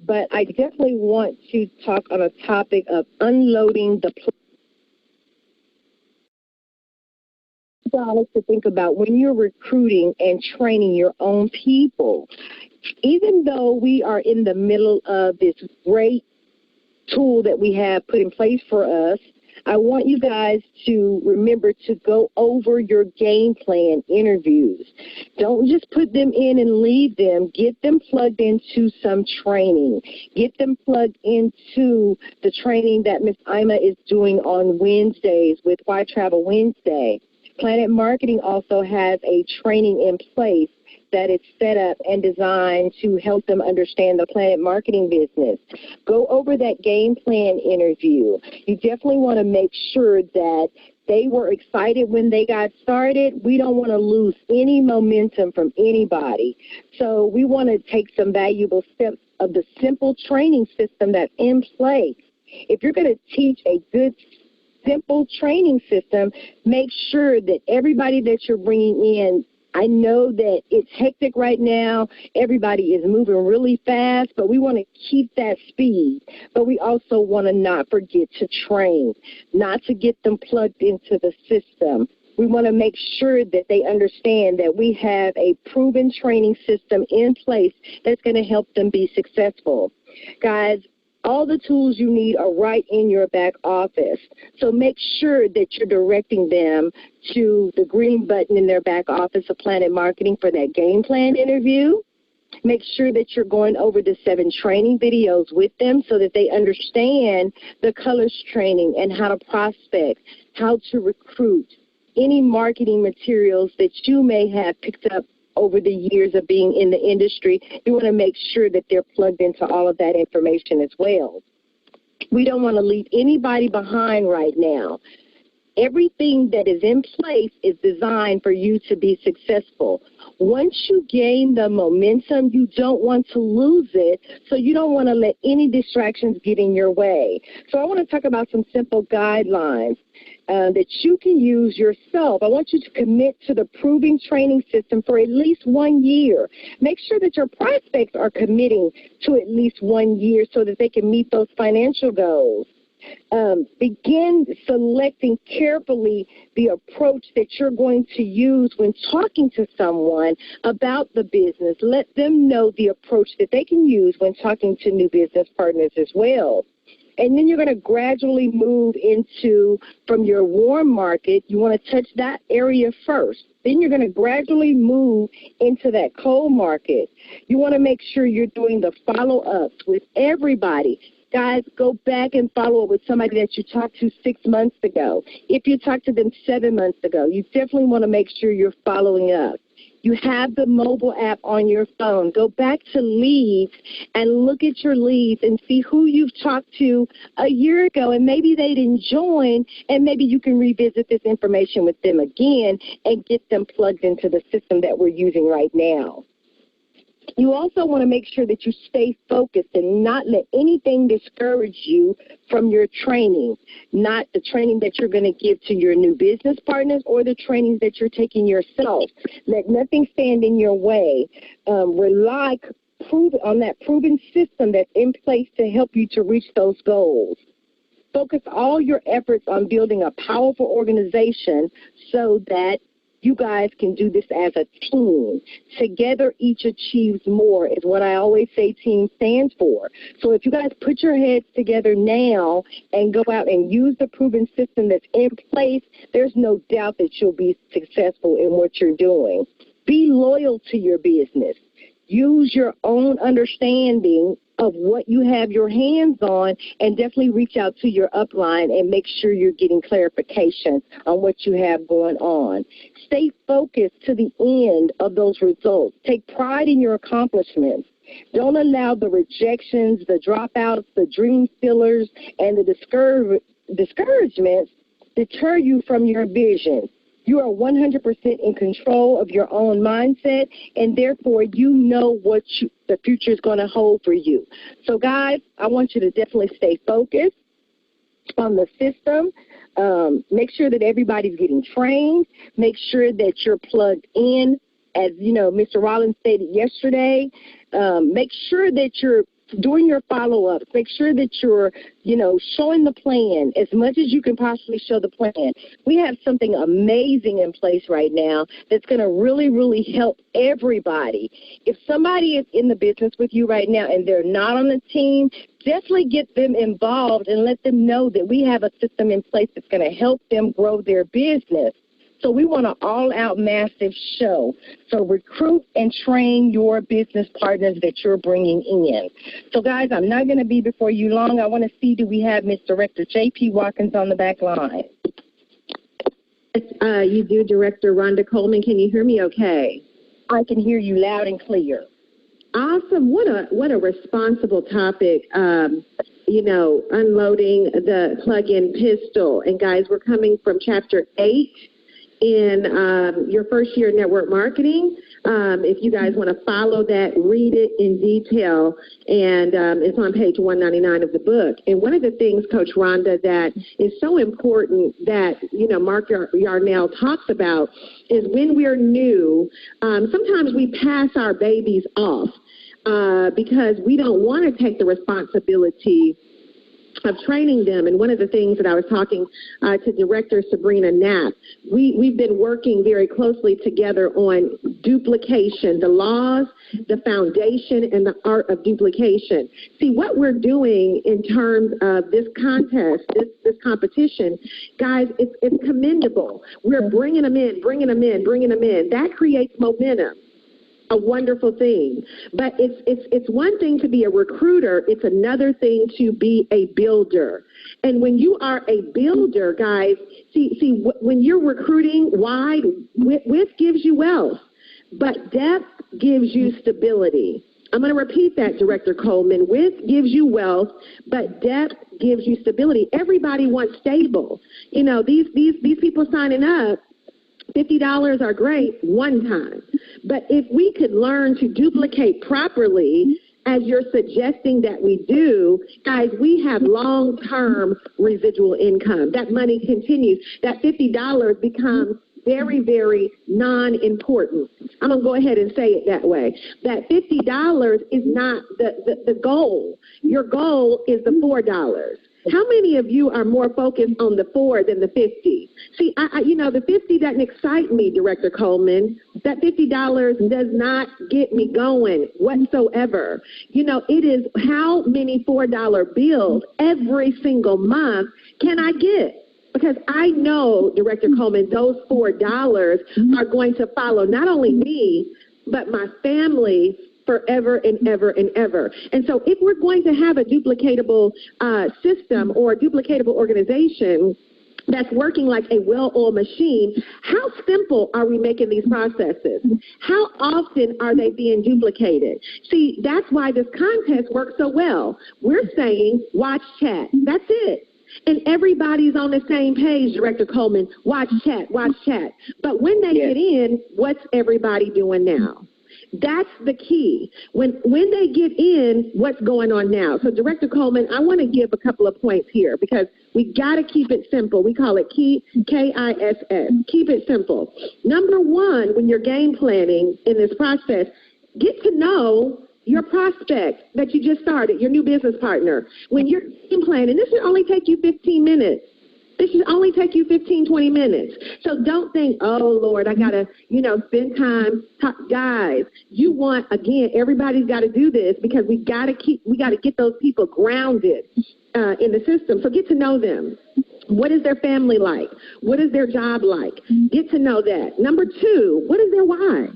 but I definitely want to talk on a topic of unloading the dollars to think about when you're recruiting and training your own people. Even though we are in the middle of this great tool that we have put in place for us, I want you guys to remember to go over your game plan interviews. Don't just put them in and leave them. Get them plugged into some training. Get them plugged into the training that Ms. Ima is doing on Wednesdays with Why Travel Wednesday. Planet Marketing also has a training in place that is set up and designed to help them understand the Planet Marketing business. Go over that game plan interview. You definitely want to make sure that they were excited when they got started. We don't want to lose any momentum from anybody. So we want to take some valuable steps of the simple training system that's in place. If you're going to teach a good simple training system, make sure that everybody that you're bringing in, I know that it's hectic right now. Everybody is moving really fast, but we want to keep that speed. But we also want to not forget to train, not to get them plugged into the system. We want to make sure that they understand that we have a proven training system in place that's going to help them be successful. Guys, all the tools you need are right in your back office. So make sure that you're directing them to the green button in their back office of Planet Marketing for that game plan interview. Make sure that you're going over the 7 training videos with them so that they understand the colors training and how to prospect, how to recruit, any marketing materials that you may have picked up over the years of being in the industry. You want to make sure that they're plugged into all of that information as well. We don't want to leave anybody behind right now. Everything that is in place is designed for you to be successful. Once you gain the momentum, you don't want to lose it, so you don't want to let any distractions get in your way. So I want to talk about some simple guidelines that you can use yourself. I want you to commit to the proven training system for at least 1 year. Make sure that your prospects are committing to at least 1 year so that they can meet those financial goals. Begin selecting carefully the approach that you're going to use when talking to someone about the business. Let them know the approach that they can use when talking to new business partners as well. And then you're going to gradually move into, from your warm market, you want to touch that area first. Then you're going to gradually move into that cold market. You want to make sure you're doing the follow-ups with everybody. Guys, go back and follow up with somebody that you talked to 6 months ago. If you talked to them 7 months ago, you definitely want to make sure you're following up. You have the mobile app on your phone. Go back to leads and look at your leads and see who you've talked to a year ago, and maybe they didn't join, and maybe you can revisit this information with them again and get them plugged into the system that we're using right now. You also want to make sure that you stay focused and not let anything discourage you from your training, not the training that you're going to give to your new business partners or the trainings that you're taking yourself. Let nothing stand in your way. Rely on that proven system that's in place to help you to reach those goals. Focus all your efforts on building a powerful organization so that you guys can do this as a team. Together, each achieves more is what I always say team stands for. So if you guys put your heads together now and go out and use the proven system that's in place, there's no doubt that you'll be successful in what you're doing. Be loyal to your business. Use your own understanding of what you have your hands on, and definitely reach out to your upline and make sure you're getting clarification on what you have going on. Stay focused to the end of those results. Take pride in your accomplishments. Don't allow the rejections, the dropouts, the dream stealers, and the discouragements deter you from your vision. You are 100% in control of your own mindset, and therefore you know what the future is going to hold for you. So, guys, I want you to definitely stay focused on the system. Make sure that everybody's getting trained. Make sure that you're plugged in. As you know, Mr. Rollins stated yesterday, make sure that you're During your follow-ups, make sure that you're, showing the plan as much as you can possibly show the plan. We have something amazing in place right now that's going to really, really help everybody. If somebody is in the business with you right now and they're not on the team, definitely get them involved and let them know that we have a system in place that's going to help them grow their business. So we want an all-out massive show. So recruit and train your business partners that you're bringing in. So, guys, I'm not going to be before you long. I want to see, do we have Ms. Director J.P. Watkins on the back line? You do, Director Rhonda Coleman. Can you hear me okay? I can hear you loud and clear. Awesome. What a responsible topic, unloading the plug-in pistol. And, guys, we're coming from Chapter 8. In your first year network marketing. If you guys want to follow that, read it in detail, and it's on page 199 of the book. And one of the things, Coach Rhonda, that is so important that, Mark Yarnell talks about is when we're new, sometimes we pass our babies off because we don't want to take the responsibility of training them. And one of the things that I was talking to Director Sabrina Knapp, we've been working very closely together on duplication, the laws, the foundation, and the art of duplication. See, what we're doing in terms of this contest, this competition, guys, it's commendable. We're bringing them in. That creates momentum. A wonderful thing. But it's one thing to be a recruiter. It's another thing to be a builder. And when you are a builder, guys, see when you're recruiting wide, width gives you wealth, but depth gives you stability. I'm going to repeat that, Director Coleman. Width gives you wealth, but depth gives you stability. Everybody wants stable. These people signing up, $50 are great one time. But if we could learn to duplicate properly, as you're suggesting that we do, guys, we have long-term residual income. That money continues. That $50 becomes very, very non-important. I'm going to go ahead and say it that way. That $50 is not the goal. Your goal is the $4. How many of you are more focused on the 4 than the 50? See, the 50 doesn't excite me, Director Coleman. That $50 does not get me going whatsoever. It is how many $4 bills every single month can I get? Because I know, Director Coleman, those $4 are going to follow not only me, but my family forever and ever and ever. And so if we're going to have a duplicatable system or a duplicatable organization that's working like a well-oiled machine, how simple are we making these processes? How often are they being duplicated? See, that's why this contest works so well. We're saying watch chat. That's it. And everybody's on the same page, Director Coleman. Watch chat, watch chat. But when they get in, what's everybody doing now? That's the key. When they get in, what's going on now? So, Director Coleman, I want to give a couple of points here because we got to keep it simple. We call it KISS. Keep it simple. Number one, when you're game planning in this process, get to know your prospect that you just started, your new business partner. When you're game planning, this should only take you 15 minutes. This should only take you 15, 20 minutes. So don't think, oh, Lord, I got to, spend time. Guys, everybody's got to do this because we got to get those people grounded in the system. So get to know them. What is their family like? What is their job like? Get to know that. Number two, what is their why?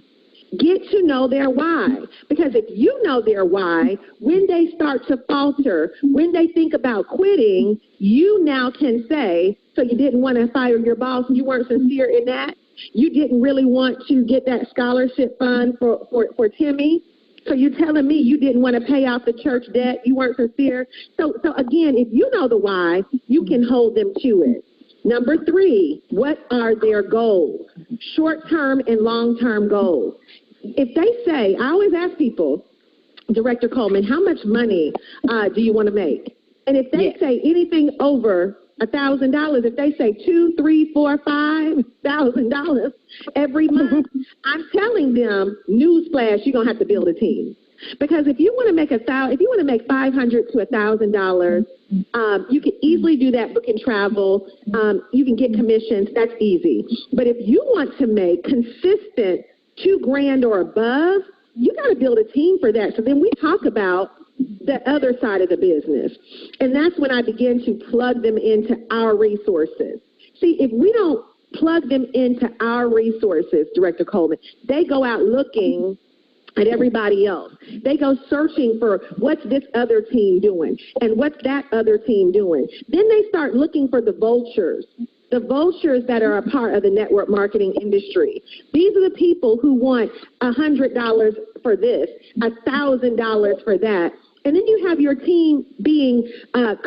Get to know their why. Because if you know their why, when they start to falter, when they think about quitting, you now can say, so you didn't want to fire your boss, you weren't sincere in that? You didn't really want to get that scholarship fund for Timmy? So you're telling me you didn't want to pay off the church debt, you weren't sincere? So again, if you know the why, you can hold them to it. Number three, what are their goals? Short-term and long-term goals. If they say, I always ask people, Director Coleman, how much money do you want to make? And if they say anything over $1,000, if they say $2,000, $3,000, $4,000, $5,000 every month, I'm telling them, newsflash, you're going to have to build a team. Because if you want to make $500 to $1,000, you can easily do that booking travel. You can get commissions. That's easy. But if you want to make consistent $2,000 or above, you got to build a team for that. So then we talk about the other side of the business. And that's when I begin to plug them into our resources. See, if we don't plug them into our resources, Director Coleman, they go out looking at everybody else. They go searching for what's this other team doing and what's that other team doing. Then they start looking for the vultures that are a part of the network marketing industry. These are the people who want $100 for this, $1,000 for that. And then you have your team being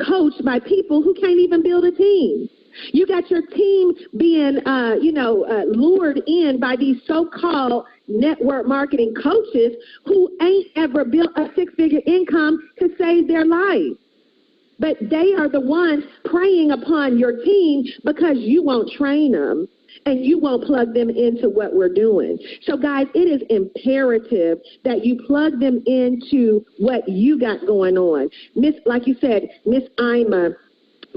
coached by people who can't even build a team. You got your team being, lured in by these so-called network marketing coaches who ain't ever built a six-figure income to save their life. But they are the ones preying upon your team because you won't train them and you won't plug them into what we're doing. So, guys, it is imperative that you plug them into what you got going on. Like you said, Miss Ima,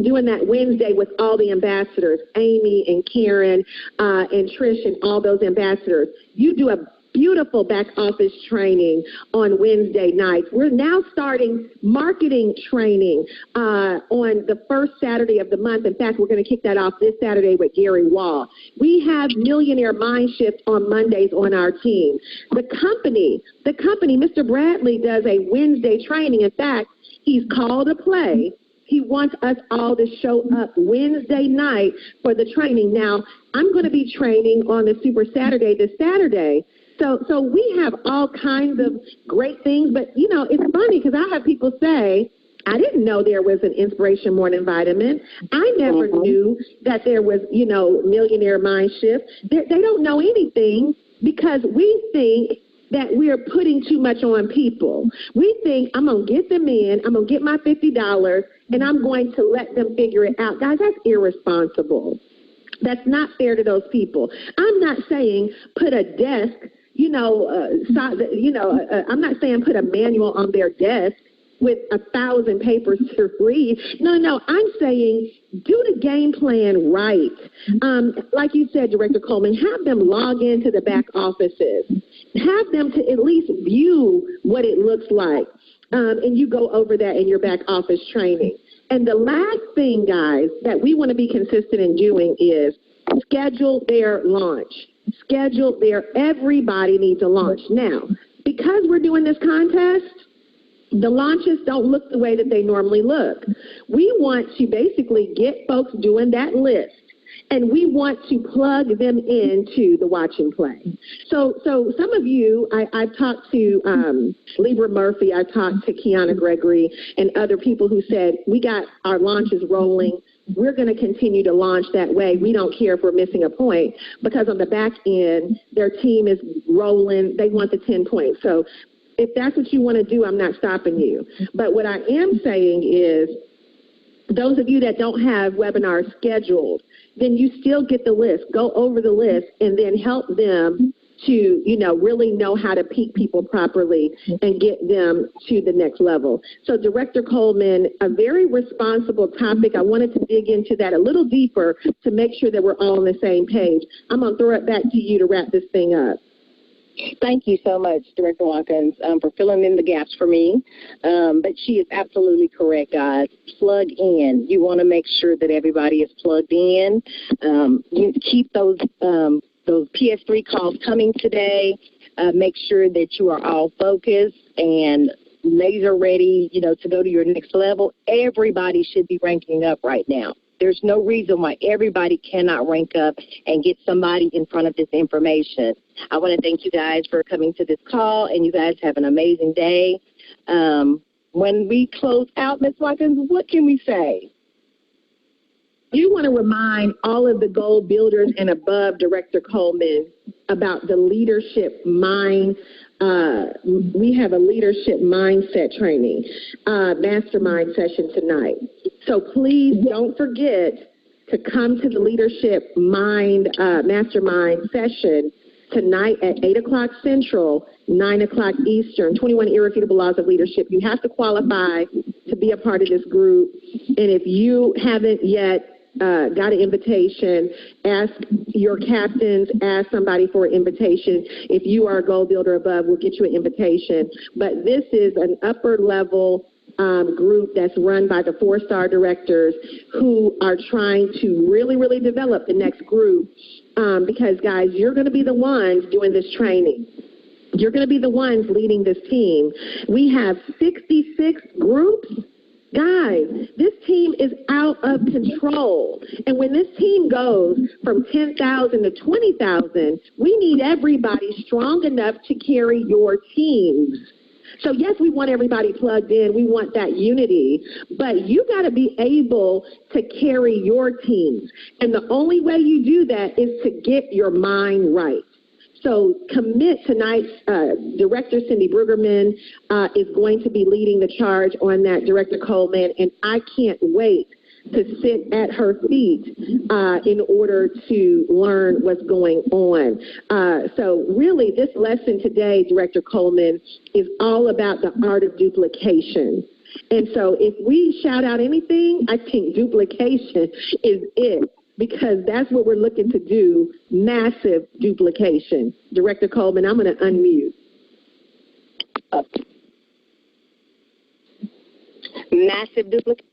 doing that Wednesday with all the ambassadors, Amy and Karen and Trish and all those ambassadors. You do a beautiful back office training on Wednesday nights. We're now starting marketing training on the first Saturday of the month. In fact, we're going to kick that off this Saturday with Gary Wall. We have Millionaire Mind Shift on Mondays on our team. The company, Mr. Bradley does a Wednesday training. In fact, he's called a play. He wants us all to show up Wednesday night for the training. Now, I'm going to be training on the Super Saturday this Saturday. So we have all kinds of great things. But, it's funny because I have people say, I didn't know there was an Inspiration Morning Vitamin. I never knew that there was, Millionaire Mind Shift. They don't know anything because we think that we're putting too much on people. We think I'm going to get them in, I'm going to get my $50, and I'm going to let them figure it out. Guys, that's irresponsible. That's not fair to those people. I'm not saying put a desk, I'm not saying put a manual on their desk with 1,000 papers to read. No, I'm saying do the game plan right. Like you said, Director Coleman, have them log into the back offices. Have them to at least view what it looks like. And you go over that in your back office training. And the last thing, guys, that we want to be consistent in doing is schedule their launch. Everybody needs a launch. Now, because we're doing this contest, the launches don't look the way that they normally look. We want to basically get folks doing that list, and we want to plug them into the watch and play. So some of you, I've talked to Libra Murphy, I've talked to Kiana Gregory, and other people who said, we got our launches rolling. We're going to continue to launch that way. We don't care if we're missing a point, because on the back end, their team is rolling. They want the 10 points. So if that's what you want to do, I'm not stopping you. But what I am saying is, those of you that don't have webinars scheduled, then you still get the list. Go over the list and then help them to, really know how to peak people properly and get them to the next level. So, Director Coleman, a very responsible topic. I wanted to dig into that a little deeper to make sure that we're all on the same page. I'm going to throw it back to you to wrap this thing up. Thank you so much, Director Watkins, for filling in the gaps for me. But she is absolutely correct, guys. Plug in. You want to make sure that everybody is plugged in. You keep those PS3 calls coming today. Make sure that you are all focused and laser ready, to go to your next level. Everybody should be ranking up right now. There's no reason why everybody cannot rank up and get somebody in front of this information. I want to thank you guys for coming to this call, and you guys have an amazing day. When we close out, Ms. Watkins, what can we say? You want to remind all of the goal builders and above, Director Coleman, about the leadership mind. We have a leadership mindset training, mastermind session tonight. So please don't forget to come to the leadership mind mastermind session tonight at 8 o'clock Central, 9 o'clock Eastern, 21 Irrefutable Laws of Leadership. You have to qualify to be a part of this group. And if you haven't yet got an invitation, ask your captains, ask somebody for an invitation. If you are a goal builder above, we'll get you an invitation. But this is an upper level group that's run by the 4-star directors who are trying to really, really develop the next group. Because, guys, you're going to be the ones doing this training. You're going to be the ones leading this team. We have 66 groups. Guys, this team is out of control. And when this team goes from 10,000 to 20,000, we need everybody strong enough to carry your teams. So, yes, we want everybody plugged in. We want that unity. But you got to be able to carry your teams. And the only way you do that is to get your mind right. So commit tonight. Director Cindy Brueggemann is going to be leading the charge on that, Director Coleman, and I can't wait to sit at her feet in order to learn what's going on. So really, this lesson today, Director Coleman, is all about the art of duplication. And so if we shout out anything, I think duplication is it, because that's what we're looking to do, massive duplication. Director Coleman, I'm going to unmute. Massive duplication.